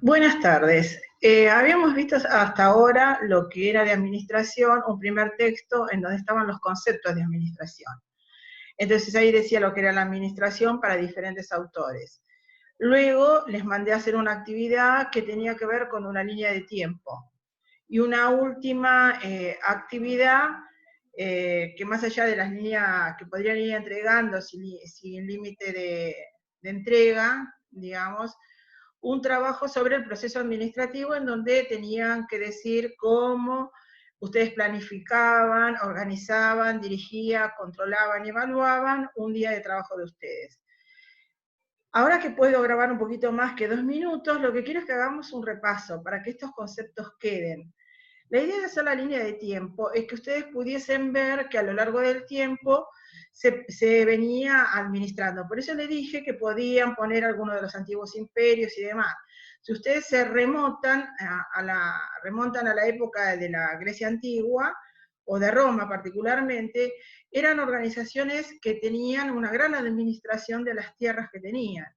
Buenas tardes. Habíamos visto hasta ahora lo que era de administración, un primer texto en donde estaban los conceptos de administración. Entonces ahí decía lo que era la administración para diferentes autores. Luego les mandé a hacer una actividad que tenía que ver con una línea de tiempo. Y una última actividad que más allá de las líneas que podrían ir entregando sin límite de entrega, digamos, un trabajo sobre el proceso administrativo en donde tenían que decir cómo ustedes planificaban, organizaban, dirigían, controlaban y evaluaban un día de trabajo de ustedes. Ahora que puedo grabar un poquito más que 2 minutos, lo que quiero es que hagamos un repaso para que estos conceptos queden. La idea de hacer la línea de tiempo es que ustedes pudiesen ver que a lo largo del tiempo se venía administrando. Por eso les dije que podían poner algunos de los antiguos imperios y demás. Si ustedes se remontan a la época de la Grecia antigua, o de Roma particularmente, eran organizaciones que tenían una gran administración de las tierras que tenían.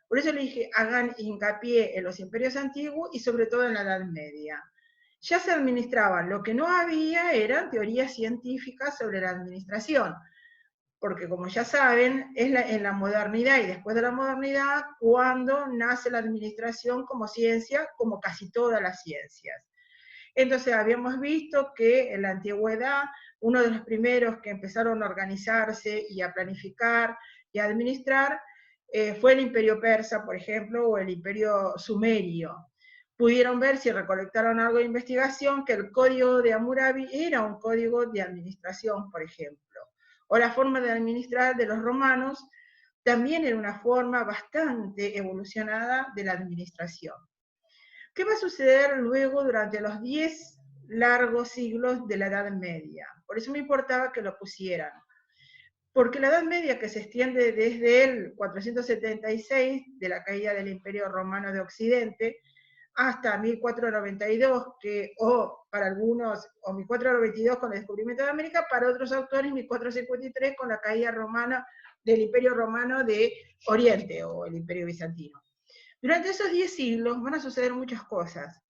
Por eso les dije, hagan hincapié en los imperios antiguos y sobre todo en la Edad Media. Ya se administraban, lo que no había eran teorías científicas sobre la administración, porque como ya saben, es en la modernidad y después de la modernidad cuando nace la administración como ciencia, como casi todas las ciencias. Entonces habíamos visto que en la antigüedad uno de los primeros que empezaron a organizarse y a planificar y a administrar fue el imperio persa, por ejemplo, o el imperio sumerio. Pudieron ver, si recolectaron algo de investigación, que el código de Hammurabi era un código de administración, por ejemplo. O la forma de administrar de los romanos también era una forma bastante evolucionada de la administración. ¿Qué va a suceder luego durante los 10 largos siglos de la Edad Media? Por eso me importaba que lo pusieran. Porque la Edad Media, que se extiende desde el 476, de la caída del Imperio Romano de Occidente, hasta 1492, o para algunos, o 1492 con el descubrimiento de América, para otros autores 1453 con la caída romana del Imperio Romano de Oriente, o el Imperio Bizantino. Durante esos 10 siglos van a suceder muchas cosas.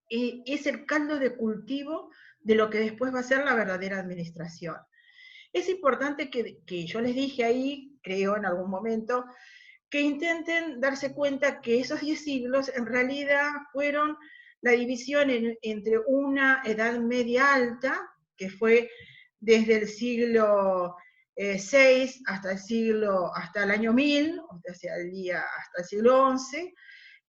Y es el caldo de cultivo de lo que después va a ser la verdadera administración. Es importante que yo les dije ahí, creo en algún momento, que intenten darse cuenta que esos 10 siglos en realidad fueron la división entre una edad media alta, que fue desde el siglo VI hasta el año 1000, o sea, hasta el siglo XI,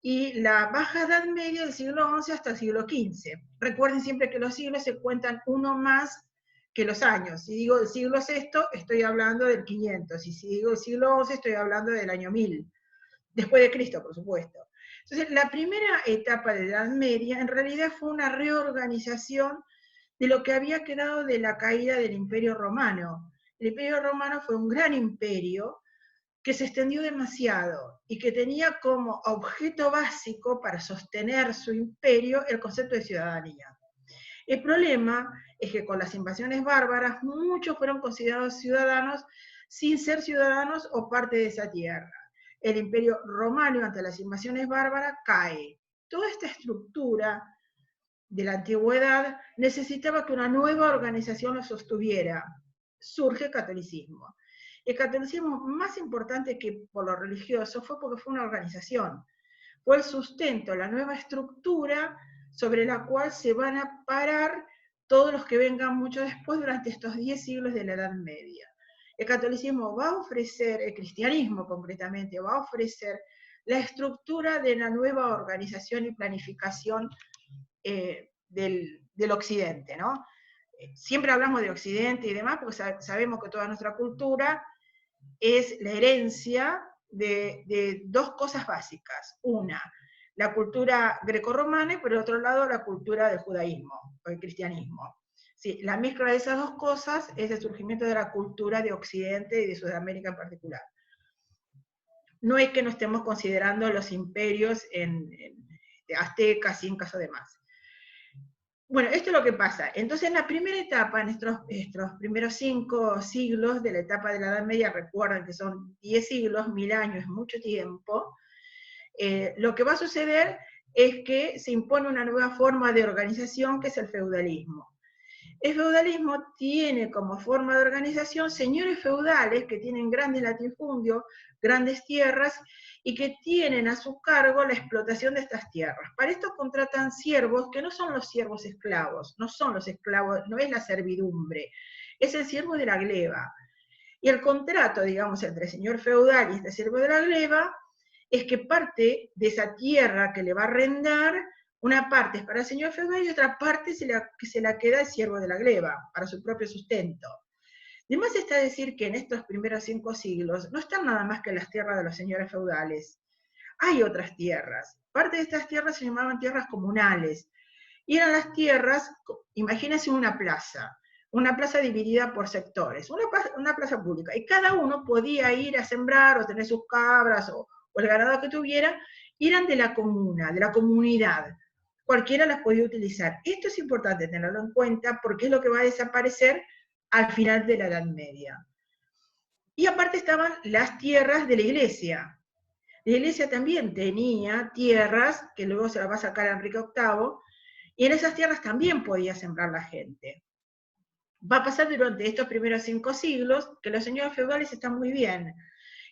y la baja edad media del siglo XI hasta el siglo XV. Recuerden siempre que los siglos se cuentan uno más que los años. Si digo el siglo VI, estoy hablando del 500, y si digo el siglo XI, estoy hablando del año 1000, después de Cristo, por supuesto. Entonces, la primera etapa de Edad Media en realidad fue una reorganización de lo que había quedado de la caída del Imperio Romano. El Imperio Romano fue un gran imperio que se extendió demasiado y que tenía como objeto básico para sostener su imperio el concepto de ciudadanía. El problema es que con las invasiones bárbaras muchos fueron considerados ciudadanos sin ser ciudadanos o parte de esa tierra. El imperio romano ante las invasiones bárbaras cae. Toda esta estructura de la antigüedad necesitaba que una nueva organización lo sostuviera. Surge el catolicismo. El catolicismo, más importante que por lo religioso, fue porque fue una organización. Fue el sustento, la nueva estructura sobre la cual se van a parar todos los que vengan mucho después durante estos 10 siglos de la Edad Media. El catolicismo va a ofrecer, el cristianismo concretamente, va a ofrecer la estructura de la nueva organización y planificación del Occidente, ¿no? Siempre hablamos de Occidente y demás porque sabemos que toda nuestra cultura es la herencia de dos cosas básicas. Una, la cultura grecorromana y por el otro lado la cultura del judaísmo o el cristianismo. Sí, la mezcla de esas dos cosas es el surgimiento de la cultura de Occidente y de Sudamérica en particular. No es que no estemos considerando los imperios de aztecas, incas o demás. Bueno, esto es lo que pasa. Entonces, en la primera etapa, en estos primeros 5 siglos de la etapa de la Edad Media, recuerden que son 10 siglos, 1000 años, es mucho tiempo, lo que va a suceder es que se impone una nueva forma de organización que es el feudalismo. El feudalismo tiene como forma de organización señores feudales que tienen grandes latifundios, grandes tierras, y que tienen a su cargo la explotación de estas tierras. Para esto contratan siervos que no son los siervos esclavos, no son los esclavos, no es la servidumbre, es el siervo de la gleba. Y el contrato, digamos, entre el señor feudal y este siervo de la gleba, es que parte de esa tierra que le va a arrendar, una parte es para el señor feudal y otra parte se la queda el siervo de la gleba, para su propio sustento. Además está decir que en estos primeros 5 siglos no están nada más que las tierras de los señores feudales. Hay otras tierras. Parte de estas tierras se llamaban tierras comunales. Y eran las tierras, imagínense una plaza dividida por sectores, una plaza pública. Y cada uno podía ir a sembrar o tener sus cabras o el ganado que tuviera, y eran de la comuna, de la comunidad. Cualquiera las podía utilizar. Esto es importante tenerlo en cuenta porque es lo que va a desaparecer al final de la Edad Media. Y aparte estaban las tierras de la iglesia. La iglesia también tenía tierras, que luego se las va a sacar a Enrique VIII, y en esas tierras también podía sembrar la gente. Va a pasar durante estos primeros 5 siglos que los señores feudales están muy bien.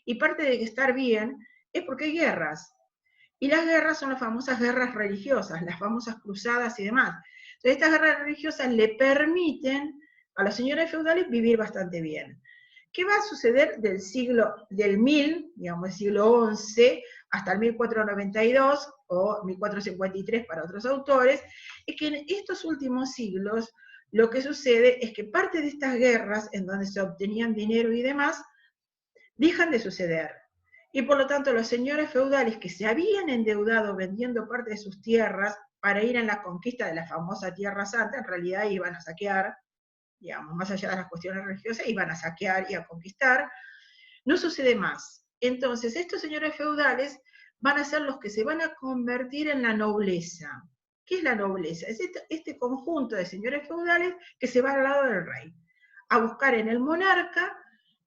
Y parte de estar bien es porque hay guerras. Y las guerras son las famosas guerras religiosas, las famosas cruzadas y demás. Entonces estas guerras religiosas le permiten a los señores feudales vivir bastante bien. ¿Qué va a suceder del 1000, digamos, el siglo XI, hasta el 1492, o 1453 para otros autores? Es que en estos últimos siglos lo que sucede es que parte de estas guerras, en donde se obtenían dinero y demás, dejan de suceder. Y por lo tanto los señores feudales que se habían endeudado vendiendo parte de sus tierras para ir en la conquista de la famosa Tierra Santa, en realidad iban a saquear, digamos, más allá de las cuestiones religiosas, iban a saquear y a conquistar, no sucede más. Entonces estos señores feudales van a ser los que se van a convertir en la nobleza. ¿Qué es la nobleza? Es este conjunto de señores feudales que se va al lado del rey, a buscar en el monarca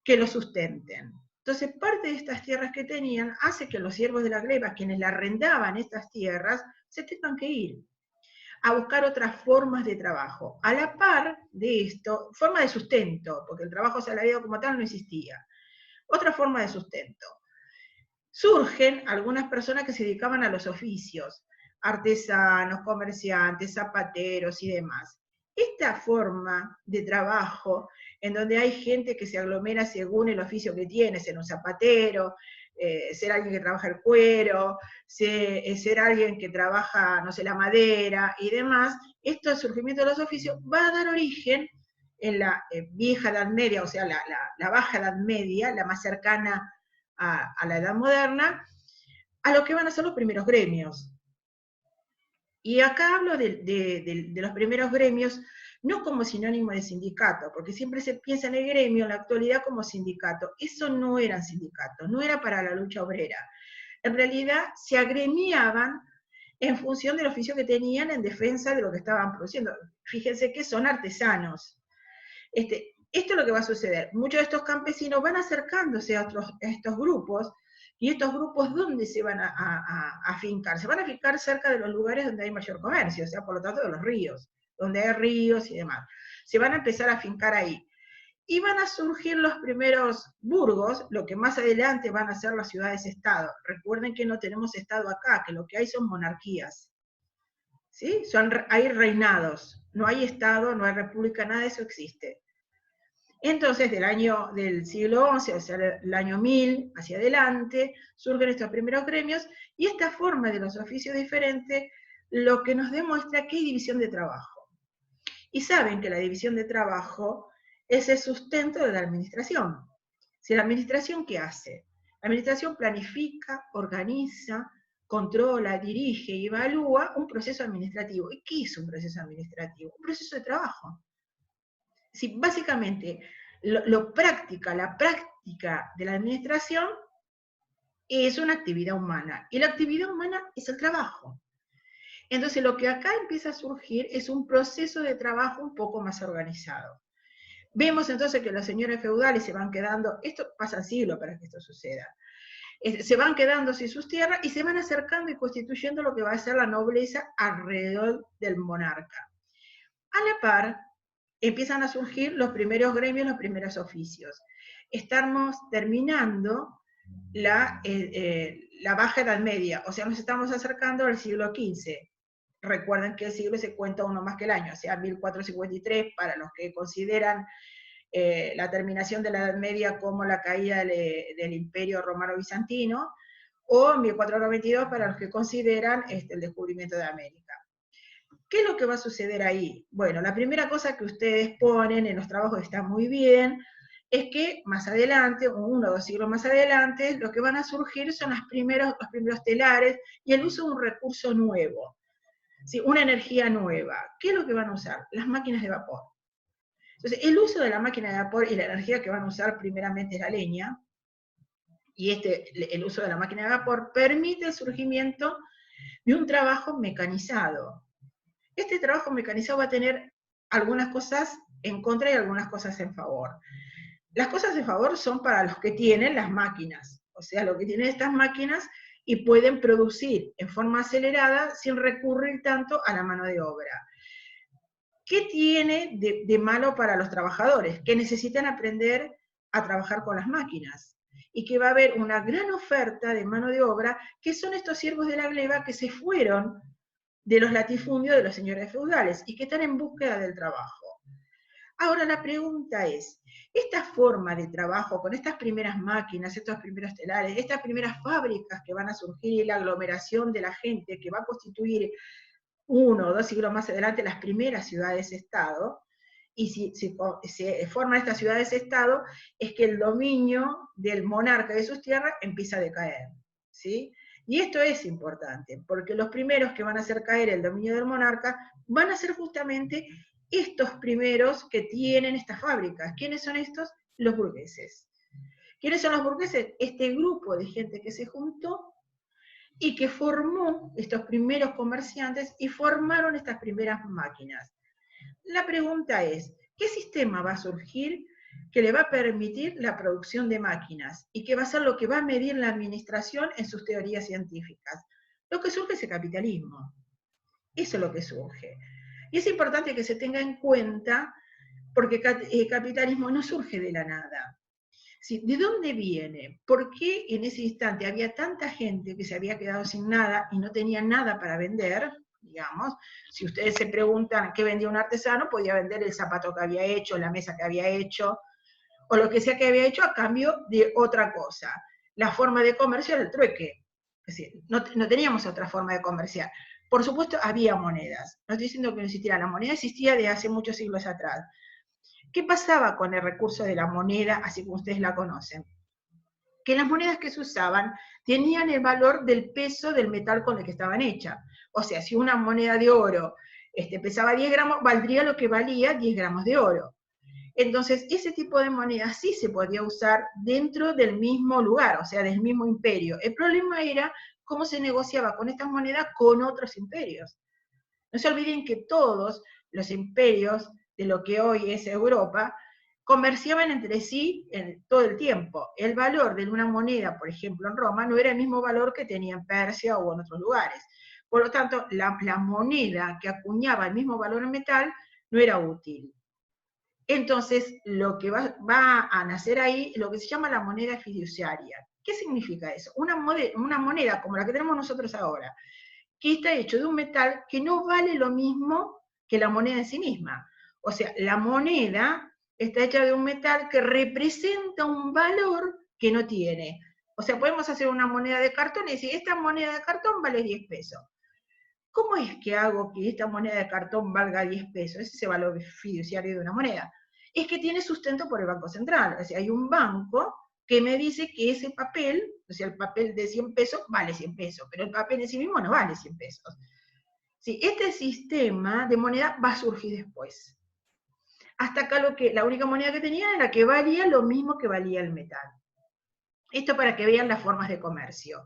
que lo sustenten. Entonces, parte de estas tierras que tenían hace que los siervos de la gleba, quienes le arrendaban estas tierras, se tengan que ir a buscar otras formas de trabajo. A la par de esto, forma de sustento, porque el trabajo asalariado como tal no existía. Otra forma de sustento. Surgen algunas personas que se dedicaban a los oficios, artesanos, comerciantes, zapateros y demás. Esta forma de trabajo, en donde hay gente que se aglomera según el oficio que tiene, ser un zapatero, ser alguien que trabaja el cuero, ser alguien que trabaja, no sé, la madera y demás, el surgimiento de los oficios va a dar origen en la vieja Edad Media, o sea, la baja Edad Media, la más cercana a la Edad Moderna, a lo que van a ser los primeros gremios. Y acá hablo de los primeros gremios, no como sinónimo de sindicato, porque siempre se piensa en el gremio en la actualidad como sindicato. Eso no eran sindicatos, no era para la lucha obrera. En realidad se agremiaban en función del oficio que tenían en defensa de lo que estaban produciendo. Fíjense que son artesanos. Esto es lo que va a suceder. Muchos de estos campesinos van acercándose a estos grupos, y estos grupos, ¿dónde se van a afincar? Se van a afincar cerca de los lugares donde hay mayor comercio, o sea, por lo tanto, de los ríos, donde hay ríos y demás. Se van a empezar a afincar ahí. Y van a surgir los primeros burgos, lo que más adelante van a ser las ciudades-estado. Recuerden que no tenemos estado acá, que lo que hay son monarquías. ¿Sí? Hay reinados, no hay estado, no hay república, nada de eso existe. Entonces, del siglo XI, o sea, el año 1000 hacia adelante, surgen estos primeros gremios, y esta forma de los oficios diferentes lo que nos demuestra que hay división de trabajo. Y saben que la división de trabajo es el sustento de la administración. Si la administración, ¿qué hace? La administración planifica, organiza, controla, dirige y evalúa un proceso administrativo. ¿Y qué es un proceso administrativo? Un proceso de trabajo. Sí, básicamente, la práctica de la administración es una actividad humana, y la actividad humana es el trabajo. Entonces, lo que acá empieza a surgir es un proceso de trabajo un poco más organizado. Vemos entonces que los señores feudales se van quedando, esto pasa siglos para que esto suceda, se van quedando sin sus tierras y se van acercando y constituyendo lo que va a ser la nobleza alrededor del monarca. A la par, empiezan a surgir los primeros gremios, los primeros oficios. Estamos terminando la Baja Edad Media, o sea, nos estamos acercando al siglo XV. Recuerden que el siglo se cuenta uno más que el año, o sea, 1453, para los que consideran la terminación de la Edad Media como la caída del Imperio Romano-Bizantino, o 1492 para los que consideran el descubrimiento de América. ¿Qué es lo que va a suceder ahí? Bueno, la primera cosa que ustedes ponen en los trabajos está muy bien, es que más adelante, 1 o 2 siglos más adelante, lo que van a surgir son los primeros telares y el uso de un recurso nuevo, ¿sí? Una energía nueva. ¿Qué es lo que van a usar? Las máquinas de vapor. Entonces, el uso de la máquina de vapor y la energía que van a usar primeramente es la leña, y el uso de la máquina de vapor permite el surgimiento de un trabajo mecanizado. Este trabajo mecanizado va a tener algunas cosas en contra y algunas cosas en favor. Las cosas en favor son para los que tienen las máquinas, o sea, los que tienen estas máquinas y pueden producir en forma acelerada sin recurrir tanto a la mano de obra. ¿Qué tiene de malo para los trabajadores? Que necesitan aprender a trabajar con las máquinas y que va a haber una gran oferta de mano de obra, que son estos siervos de la gleba que se fueron de los latifundios de los señores feudales y que están en búsqueda del trabajo. Ahora la pregunta es, esta forma de trabajo con estas primeras máquinas, estos primeros telares, estas primeras fábricas que van a surgir y la aglomeración de la gente que va a constituir 1 o 2 siglos más adelante las primeras ciudades-estado, y si se forman estas ciudades-estado, es que el dominio del monarca de sus tierras empieza a decaer, ¿sí? Y esto es importante, porque los primeros que van a hacer caer el dominio del monarca van a ser justamente estos primeros que tienen estas fábricas. ¿Quiénes son estos? Los burgueses. ¿Quiénes son los burgueses? Este grupo de gente que se juntó y que formó estos primeros comerciantes y formaron estas primeras máquinas. La pregunta es, ¿qué sistema va a surgir que le va a permitir la producción de máquinas y que va a ser lo que va a medir la administración en sus teorías científicas? Lo que surge es el capitalismo. Eso es lo que surge. Y es importante que se tenga en cuenta, porque el capitalismo no surge de la nada. ¿Sí? ¿De dónde viene? ¿Por qué en ese instante había tanta gente que se había quedado sin nada y no tenía nada para vender? Digamos, si ustedes se preguntan qué vendía un artesano, podía vender el zapato que había hecho, la mesa que había hecho, o lo que sea que había hecho a cambio de otra cosa. La forma de comercio era el trueque. Es decir, no teníamos otra forma de comerciar. Por supuesto, había monedas. No estoy diciendo que no existiera. La moneda existía desde hace muchos siglos atrás. ¿Qué pasaba con el recurso de la moneda, así como ustedes la conocen? Que las monedas que se usaban tenían el valor del peso del metal con el que estaban hechas. O sea, si una moneda de oro pesaba 10 gramos, valdría lo que valía 10 gramos de oro. Entonces, ese tipo de moneda sí se podía usar dentro del mismo lugar, o sea, del mismo imperio. El problema era cómo se negociaba con estas monedas con otros imperios. No se olviden que todos los imperios de lo que hoy es Europa comerciaban entre sí todo el tiempo. El valor de una moneda, por ejemplo, en Roma, no era el mismo valor que tenía en Persia o en otros lugares. Por lo tanto, la moneda que acuñaba el mismo valor en metal no era útil. Entonces, lo que va a nacer ahí, lo que se llama la moneda fiduciaria. ¿Qué significa eso? Una moneda como la que tenemos nosotros ahora, que está hecho de un metal que no vale lo mismo que la moneda en sí misma. O sea, la moneda está hecha de un metal que representa un valor que no tiene. O sea, podemos hacer una moneda de cartón y decir, esta moneda de cartón vale 10 pesos. ¿Cómo es que hago que esta moneda de cartón valga 10 pesos? Ese es el valor fiduciario de una moneda. Es que tiene sustento por el Banco Central. O sea, hay un banco que me dice que ese papel, o sea, el papel de 100 pesos vale 100 pesos, pero el papel en sí mismo no vale 100 pesos. Sí, este sistema de moneda va a surgir después. Hasta acá la única moneda que tenía era que valía lo mismo que valía el metal. Esto para que vean las formas de comercio.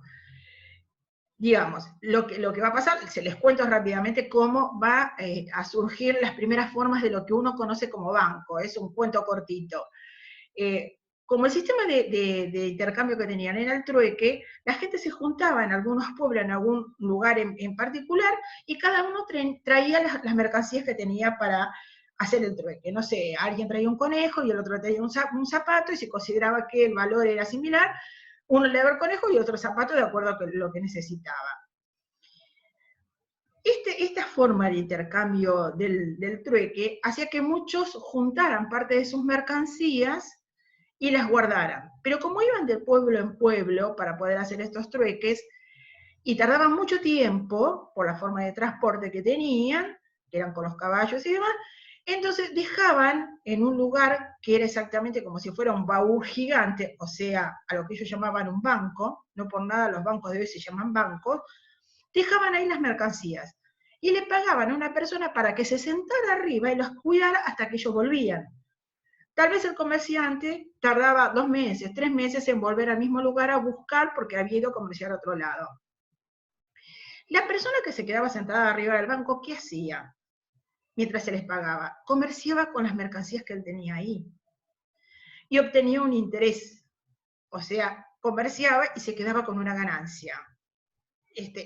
Digamos, lo que va a pasar, se les cuento rápidamente cómo va a surgir las primeras formas de lo que uno conoce como banco. Es un cuento cortito. como el sistema de intercambio que tenían era el trueque, la gente se juntaba en algunos pueblos, en algún lugar en particular, y cada uno traía las mercancías que tenía para hacer el trueque. No sé, alguien traía un conejo y el otro traía un zapato, y se consideraba que el valor era similar, uno le daba el conejo y otro zapato de acuerdo a lo que necesitaba. Esta forma de intercambio del trueque hacía que muchos juntaran parte de sus mercancías y las guardaran. Pero como iban de pueblo en pueblo para poder hacer estos trueques, y tardaban mucho tiempo por la forma de transporte que tenían, que eran con los caballos y demás, entonces dejaban en un lugar que era exactamente como si fuera un baúl gigante, o sea, a lo que ellos llamaban un banco, no por nada los bancos de hoy se llaman bancos, dejaban ahí las mercancías y le pagaban a una persona para que se sentara arriba y los cuidara hasta que ellos volvían. Tal vez el comerciante tardaba 2 meses, 3 meses en volver al mismo lugar a buscar porque había ido a comerciar a otro lado. La persona que se quedaba sentada arriba del banco, ¿qué hacía mientras se les pagaba? Comerciaba con las mercancías que él tenía ahí y obtenía un interés. O sea, comerciaba y se quedaba con una ganancia.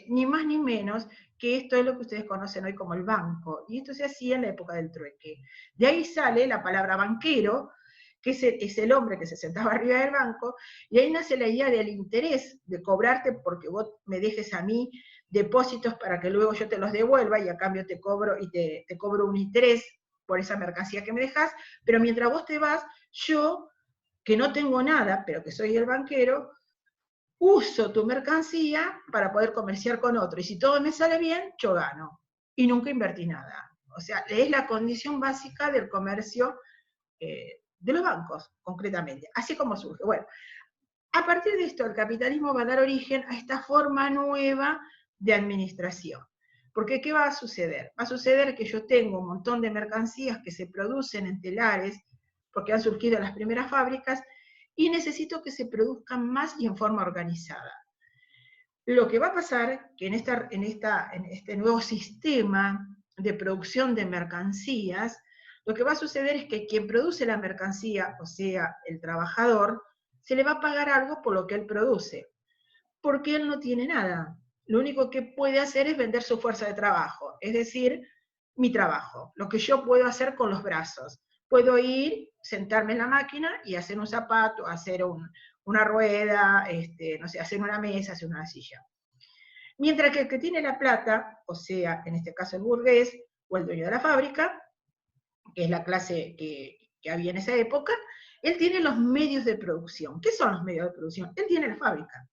Ni más ni menos que esto es lo que ustedes conocen hoy como el banco, y esto se hacía en la época del trueque. De ahí sale la palabra banquero, que es el hombre que se sentaba arriba del banco, y ahí nace la idea del interés, de cobrarte porque vos me dejes a mí depósitos para que luego yo te los devuelva, y a cambio te cobro, y te cobro un interés por esa mercancía que me dejas, pero mientras vos te vas, yo, que no tengo nada, pero que soy el banquero, uso tu mercancía para poder comerciar con otro, y si todo me sale bien, yo gano, y nunca invertí nada. O sea, es la condición básica del comercio de los bancos, concretamente, así como surge. Bueno, a partir de esto, el capitalismo va a dar origen a esta forma nueva de administración. Porque, ¿qué va a suceder? Va a suceder que yo tengo un montón de mercancías que se producen en telares, porque han surgido las primeras fábricas, y necesito que se produzcan más y en forma organizada. Lo que va a pasar que en este nuevo sistema de producción de mercancías, lo que va a suceder es que quien produce la mercancía, o sea, el trabajador, se le va a pagar algo por lo que él produce, porque él no tiene nada. Lo único que puede hacer es vender su fuerza de trabajo, es decir, mi trabajo, lo que yo puedo hacer con los brazos. Puedo ir, sentarme en la máquina y hacer un zapato, hacer una rueda, no sé, hacer una mesa, hacer una silla. Mientras que el que tiene la plata, o sea, en este caso el burgués o el dueño de la fábrica, que es la clase que había en esa época, él tiene los medios de producción. ¿Qué son los medios de producción? Él tiene la fábrica.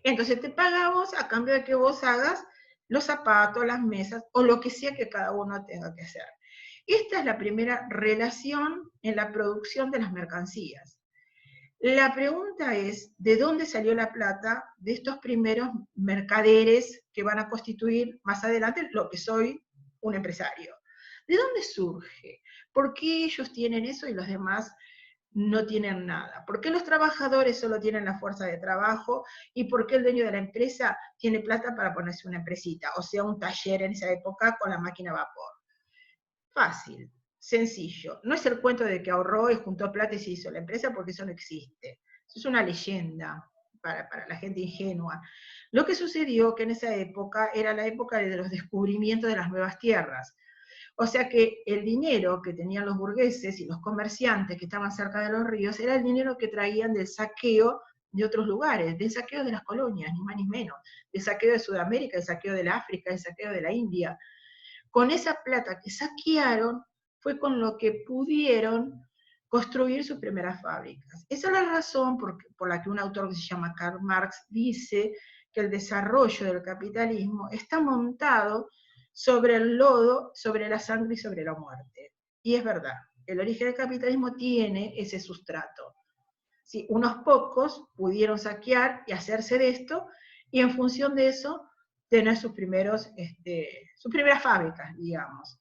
Entonces te pagamos a cambio de que vos hagas los zapatos, las mesas, o lo que sea que cada uno tenga que hacer. Esta es la primera relación en la producción de las mercancías. La pregunta es, ¿de dónde salió la plata de estos primeros mercaderes que van a constituir más adelante lo que soy un empresario? ¿De dónde surge? ¿Por qué ellos tienen eso y los demás no tienen nada? ¿Por qué los trabajadores solo tienen la fuerza de trabajo? ¿Y por qué el dueño de la empresa tiene plata para ponerse una empresita? O sea, un taller en esa época con la máquina a vapor. Fácil, sencillo. No es el cuento de que ahorró y juntó plata y se hizo la empresa, porque eso no existe. Eso es una leyenda para la gente ingenua. Lo que sucedió que en esa época era la época de los descubrimientos de las nuevas tierras. O sea que el dinero que tenían los burgueses y los comerciantes que estaban cerca de los ríos era el dinero que traían del saqueo de otros lugares, del saqueo de las colonias, ni más ni menos, del saqueo de Sudamérica, del saqueo de la África, del saqueo de la India. Con esa plata que saquearon fue con lo que pudieron construir sus primeras fábricas. Esa es la razón por la que un autor que se llama Karl Marx dice que el desarrollo del capitalismo está montado sobre el lodo, sobre la sangre y sobre la muerte. Y es verdad, el origen del capitalismo tiene ese sustrato. Sí, unos pocos pudieron saquear y hacerse de esto, y en función de eso tener sus primeras fábricas, digamos.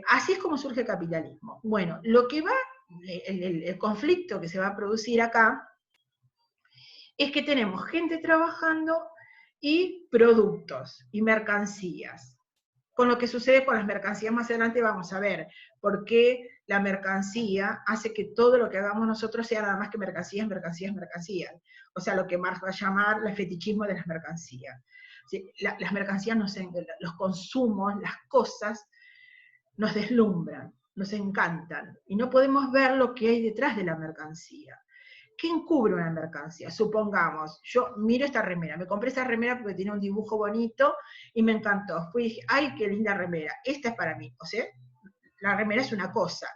Así es como surge el capitalismo. Bueno, lo que va, el conflicto que se va a producir acá, es que tenemos gente trabajando y productos y mercancías. Con lo que sucede con las mercancías más adelante vamos a ver por qué la mercancía hace que todo lo que hagamos nosotros sea nada más que mercancías, mercancías, mercancías. O sea, lo que Marx va a llamar el fetichismo de las mercancías. ¿Sí? Las mercancías, los consumos, las cosas, nos deslumbran, nos encantan, y no podemos ver lo que hay detrás de la mercancía. ¿Qué encubre una mercancía? Supongamos, yo miro esta remera, me compré esa remera porque tiene un dibujo bonito y me encantó. Fui y dije, ¡ay, qué linda remera! Esta es para mí. O sea, la remera es una cosa.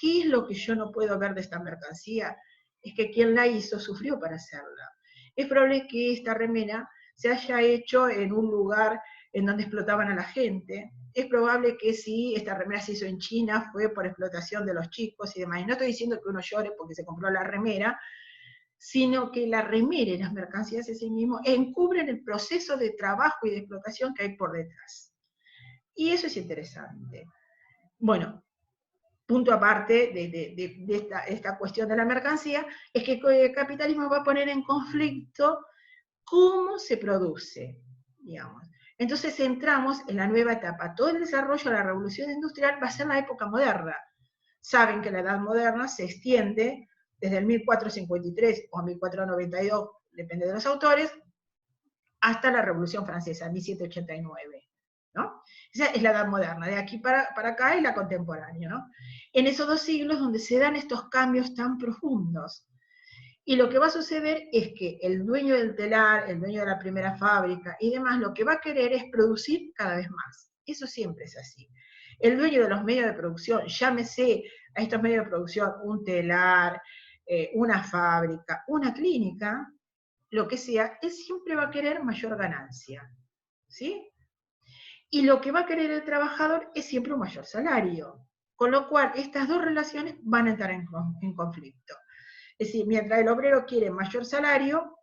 ¿Qué es lo que yo no puedo ver de esta mercancía? Es que quien la hizo sufrió para hacerla. Es probable que esta remera se haya hecho en un lugar en donde explotaban a la gente. Es probable que si esta remera se hizo en China fue por explotación de los chicos y demás. Y no estoy diciendo que uno llore porque se compró la remera, sino que la remera y las mercancías en sí mismos encubren el proceso de trabajo y de explotación que hay por detrás. Y eso es interesante. Bueno, punto aparte de esta cuestión de la mercancía, es que el capitalismo va a poner en conflicto cómo se produce, digamos. Entonces entramos en la nueva etapa. Todo el desarrollo de la revolución industrial va a ser la época moderna. Saben que la edad moderna se extiende desde el 1453 o 1492, depende de los autores, hasta la Revolución Francesa, 1789. ¿no? Esa es la edad moderna, de aquí para acá es la contemporánea. ¿no? En esos 2 siglos donde se dan estos cambios tan profundos. Y lo que va a suceder es que el dueño del telar, el dueño de la primera fábrica y demás, lo que va a querer es producir cada vez más. Eso siempre es así. El dueño de los medios de producción, llámese a estos medios de producción un telar, una fábrica, una clínica, lo que sea, él siempre va a querer mayor ganancia. ¿Sí? Y lo que va a querer el trabajador es siempre un mayor salario. Con lo cual, estas dos relaciones van a entrar en conflicto. Es decir, mientras el obrero quiere mayor salario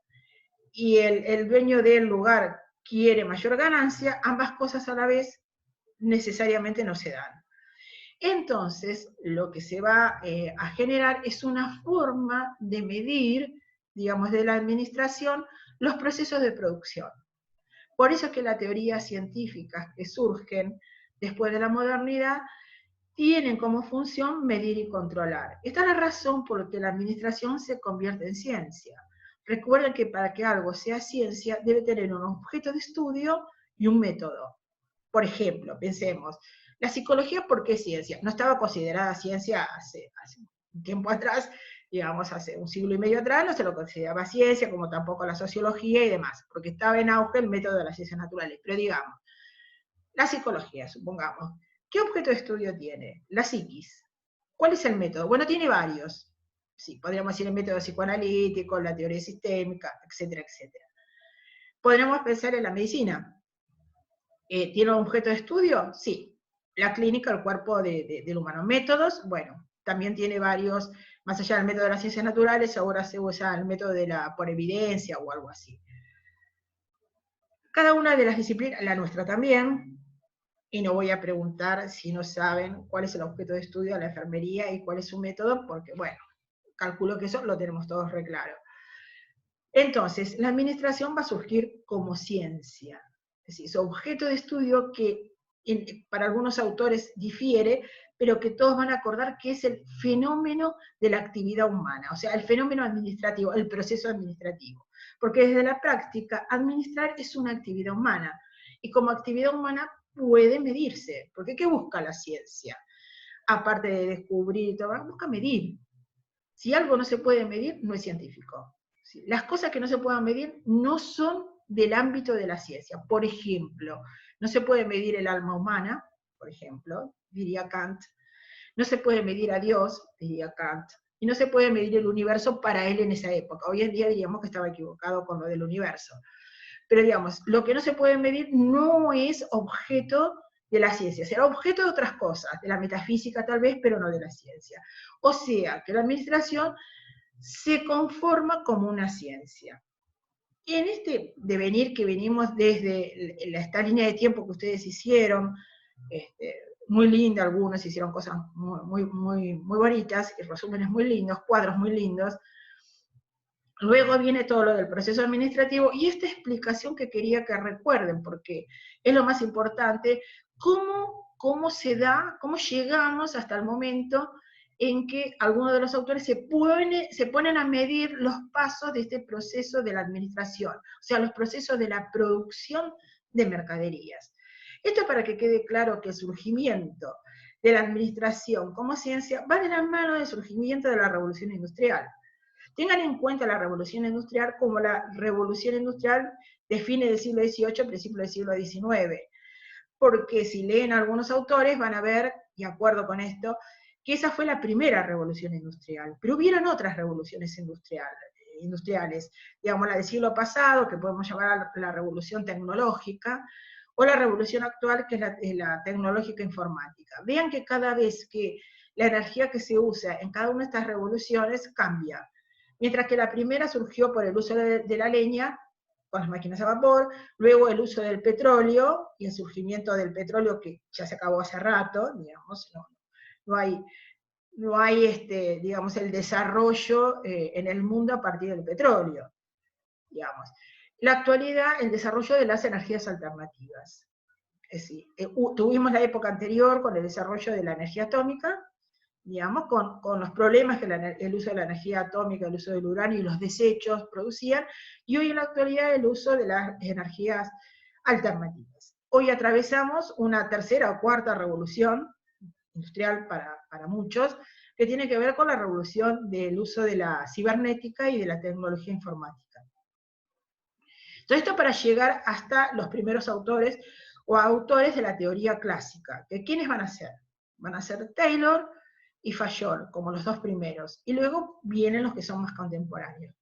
y el dueño del lugar quiere mayor ganancia, ambas cosas a la vez necesariamente no se dan. Entonces, lo que se va a generar es una forma de medir, digamos, de la administración, los procesos de producción. Por eso es que las teorías científicas que surgen después de la modernidad tienen como función medir y controlar. Esta es la razón por la que la administración se convierte en ciencia. Recuerden que para que algo sea ciencia debe tener un objeto de estudio y un método. Por ejemplo, pensemos, la psicología, ¿por qué ciencia? No estaba considerada ciencia hace un tiempo atrás, digamos, hace un siglo y medio atrás, no se lo consideraba ciencia, como tampoco la sociología y demás, porque estaba en auge el método de las ciencias naturales. Pero digamos, la psicología, supongamos, ¿qué objeto de estudio tiene? La psiquis. ¿Cuál es el método? Bueno, tiene varios. Sí, podríamos decir el método psicoanalítico, la teoría sistémica, etcétera, etcétera. Podríamos pensar en la medicina. ¿Tiene un objeto de estudio? Sí. La clínica, el cuerpo del humano. Métodos, bueno, también tiene varios, más allá del método de las ciencias naturales, ahora se usa el método de la por evidencia o algo así. Cada una de las disciplinas, la nuestra también, y no voy a preguntar si no saben cuál es el objeto de estudio de la enfermería y cuál es su método, porque, bueno, calculo que eso lo tenemos todos re claro. Entonces, la administración va a surgir como ciencia, es decir, su objeto de estudio que para algunos autores difiere, pero que todos van a acordar que es el fenómeno de la actividad humana, o sea, el fenómeno administrativo, el proceso administrativo. Porque desde la práctica, administrar es una actividad humana, y como actividad humana puede medirse, porque ¿qué busca la ciencia? Aparte de descubrir y todo, busca medir. Si algo no se puede medir, no es científico. Las cosas que no se puedan medir no son del ámbito de la ciencia. Por ejemplo, no se puede medir el alma humana, por ejemplo, diría Kant. No se puede medir a Dios, diría Kant. Y no se puede medir el universo para él en esa época. Hoy en día diríamos que estaba equivocado con lo del universo. Pero digamos, lo que no se puede medir no es objeto de la ciencia, será objeto de otras cosas, de la metafísica tal vez, pero no de la ciencia. O sea, que la administración se conforma como una ciencia. Y en este devenir que venimos desde esta línea de tiempo que ustedes hicieron, muy linda, algunos hicieron cosas muy bonitas, resúmenes muy lindos, cuadros muy lindos. Luego viene todo lo del proceso administrativo y esta explicación que quería que recuerden, porque es lo más importante, cómo se da, cómo llegamos hasta el momento en que algunos de los autores se ponen a medir los pasos de este proceso de la administración, o sea, los procesos de la producción de mercaderías. Esto para que quede claro que el surgimiento de la administración como ciencia va de la mano del surgimiento de la revolución industrial. Tengan en cuenta la revolución industrial como la revolución industrial de fines del siglo XVIII, principios del siglo XIX, porque si leen algunos autores van a ver, de acuerdo con esto, que esa fue la primera revolución industrial, pero hubieron otras revoluciones industriales, digamos la del siglo pasado, que podemos llamar la revolución tecnológica, o la revolución actual, que es la tecnológica informática. Vean que cada vez que la energía que se usa en cada una de estas revoluciones cambia. Mientras que la primera surgió por el uso de la leña, con las máquinas a vapor, luego el uso del petróleo y el surgimiento del petróleo que ya se acabó hace rato, digamos, no hay digamos, el desarrollo en el mundo a partir del petróleo, digamos. La actualidad, el desarrollo de las energías alternativas. Es decir, tuvimos la época anterior con el desarrollo de la energía atómica, digamos, con los problemas que el uso de la energía atómica, el uso del uranio y los desechos producían, y hoy en la actualidad el uso de las energías alternativas. Hoy atravesamos una tercera o cuarta revolución industrial para muchos, que tiene que ver con la revolución del uso de la cibernética y de la tecnología informática. Todo esto para llegar hasta los primeros autores o autores de la teoría clásica. ¿Quiénes van a ser? Van a ser Taylor y Fayol, como los dos primeros, y luego vienen los que son más contemporáneos.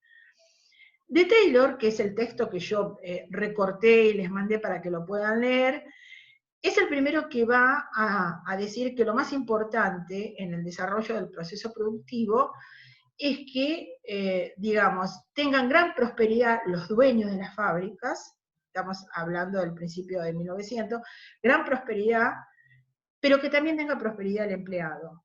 De Taylor, que es el texto que yo recorté y les mandé para que lo puedan leer, es el primero que va a decir que lo más importante en el desarrollo del proceso productivo es que, digamos, tengan gran prosperidad los dueños de las fábricas, estamos hablando del principio de 1900, gran prosperidad, pero que también tenga prosperidad el empleado.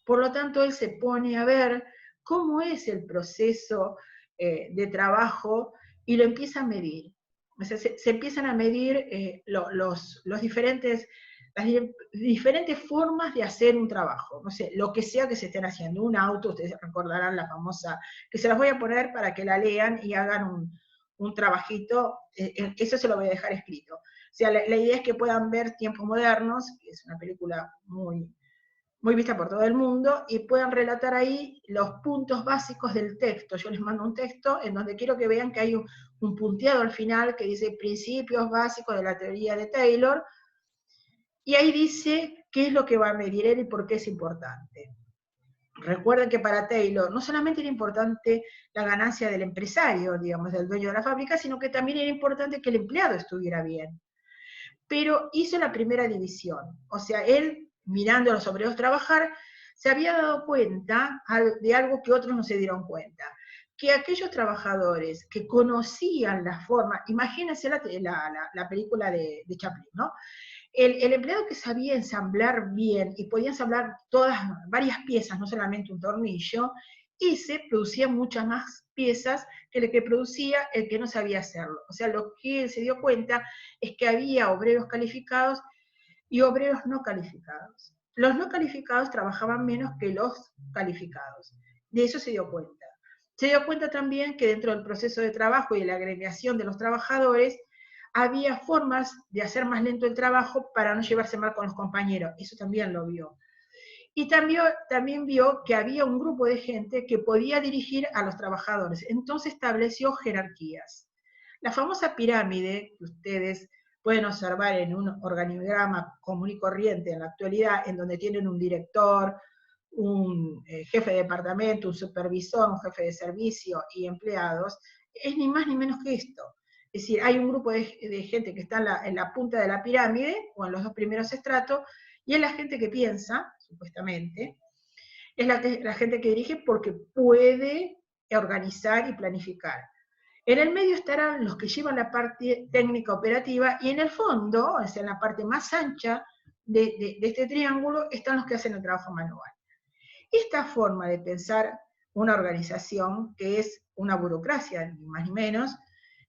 Por lo tanto, él se pone a ver cómo es el proceso de trabajo y lo empieza a medir. O sea, se empiezan a medir las diferentes formas de hacer un trabajo. No sé, lo que sea que se estén haciendo. Un auto, ustedes recordarán la famosa, que se las voy a poner para que la lean y hagan un trabajito, eso se lo voy a dejar escrito. O sea, la idea es que puedan ver Tiempos Modernos, que es una película muy vista por todo el mundo, y puedan relatar ahí los puntos básicos del texto. Yo les mando un texto en donde quiero que vean que hay un punteado al final que dice principios básicos de la teoría de Taylor, y ahí dice qué es lo que va a medir él y por qué es importante. Recuerden que para Taylor no solamente era importante la ganancia del empresario, digamos, del dueño de la fábrica, sino que también era importante que el empleado estuviera bien. Pero hizo la primera división, o sea, él, mirando a los obreros trabajar, se había dado cuenta de algo que otros no se dieron cuenta, que aquellos trabajadores que conocían la forma, imagínense la película de Chaplin, ¿no? El empleado que sabía ensamblar bien y podía ensamblar varias piezas, no solamente un tornillo, ese producía muchas más piezas que el que producía el que no sabía hacerlo. O sea, lo que él se dio cuenta es que había obreros calificados y obreros no calificados. Los no calificados trabajaban menos que los calificados. De eso se dio cuenta. Se dio cuenta también que dentro del proceso de trabajo y de la agremiación de los trabajadores, había formas de hacer más lento el trabajo para no llevarse mal con los compañeros. Eso también lo vio. Y también vio que había un grupo de gente que podía dirigir a los trabajadores. Entonces estableció jerarquías. La famosa pirámide que ustedes pueden observar en un organigrama común y corriente en la actualidad, en donde tienen un director, un jefe de departamento, un supervisor, un jefe de servicio y empleados, es ni más ni menos que esto. Es decir, hay un grupo de gente que está en la punta de la pirámide, o en los dos primeros estratos, y es la gente que piensa, supuestamente, es la gente que dirige porque puede organizar y planificar. En el medio estarán los que llevan la parte técnica operativa, y en el fondo, o sea, en la parte más ancha de este triángulo, están los que hacen el trabajo manual. Esta forma de pensar una organización, que es una burocracia, ni más ni menos,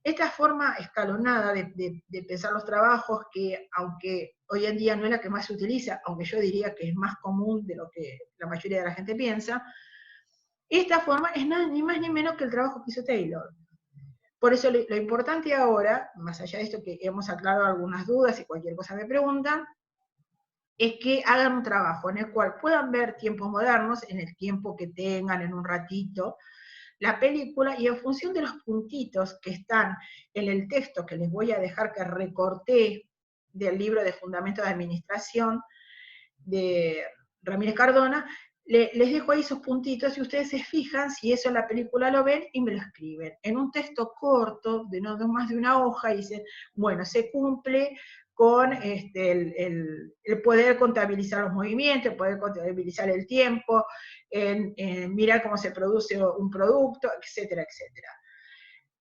Esta forma escalonada de pensar los trabajos, que aunque hoy en día no es la que más se utiliza, aunque yo diría que es más común de lo que la mayoría de la gente piensa, esta forma es nada, ni más ni menos que el trabajo que hizo Taylor. Por eso lo importante ahora, más allá de esto que hemos aclarado algunas dudas y cualquier cosa me preguntan, es que hagan un trabajo en el cual puedan ver tiempos modernos, en el tiempo que tengan, en un ratito, la película, y en función de los puntitos que están en el texto que les voy a dejar que recorté del libro de Fundamentos de Administración de Ramírez Cardona, les dejo ahí esos puntitos y ustedes se fijan si eso en la película lo ven y me lo escriben. En un texto corto, de no más de una hoja, y dicen, bueno, se cumple con el poder contabilizar los movimientos, el poder contabilizar el tiempo, en mirar cómo se produce un producto, etcétera, etcétera.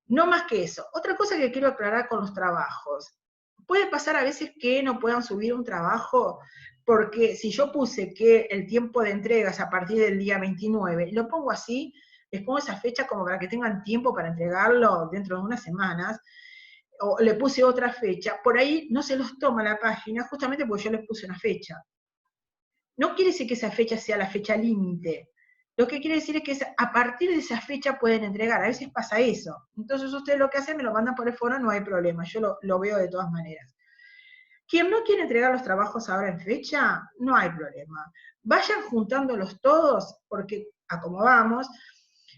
No más que eso. Otra cosa que quiero aclarar con los trabajos. Puede pasar a veces que no puedan subir un trabajo, porque si yo puse que el tiempo de entrega es a partir del día 29, lo pongo así, les pongo esa fecha como para que tengan tiempo para entregarlo dentro de unas semanas, o le puse otra fecha, por ahí no se los toma la página, justamente porque yo les puse una fecha. No quiere decir que esa fecha sea la fecha límite. Lo que quiere decir es que a partir de esa fecha pueden entregar. A veces pasa eso. Entonces ustedes lo que hacen, me lo mandan por el foro, no hay problema. Yo lo veo de todas maneras. Quien no quiere entregar los trabajos ahora en fecha, no hay problema. Vayan juntándolos todos, porque a como vamos,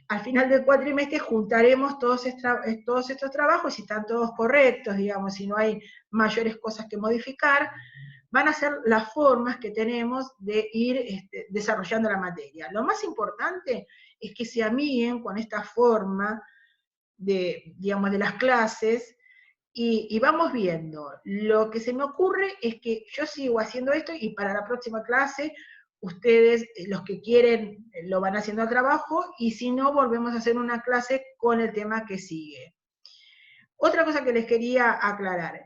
al final del cuatrimestre juntaremos todos estos trabajos, si están todos correctos, digamos, si no hay mayores cosas que modificar, van a ser las formas que tenemos de ir desarrollando la materia. Lo más importante es que se amiguen con esta forma digamos, de las clases, y vamos viendo. Lo que se me ocurre es que yo sigo haciendo esto y para la próxima clase ustedes, los que quieren, lo van haciendo al trabajo, y si no, volvemos a hacer una clase con el tema que sigue. Otra cosa que les quería aclarar.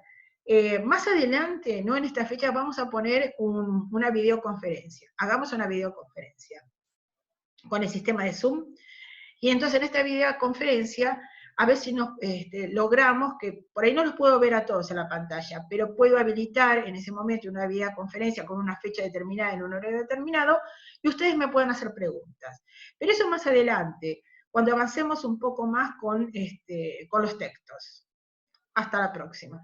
Más adelante, no en esta fecha, vamos a poner una videoconferencia. Hagamos una videoconferencia con el sistema de Zoom. Y entonces en esta videoconferencia, a ver si nos logramos, que por ahí no los puedo ver a todos en la pantalla, pero puedo habilitar en ese momento una videoconferencia con una fecha determinada en un horario determinado, y ustedes me pueden hacer preguntas. Pero eso más adelante, cuando avancemos un poco más con los textos. Hasta la próxima.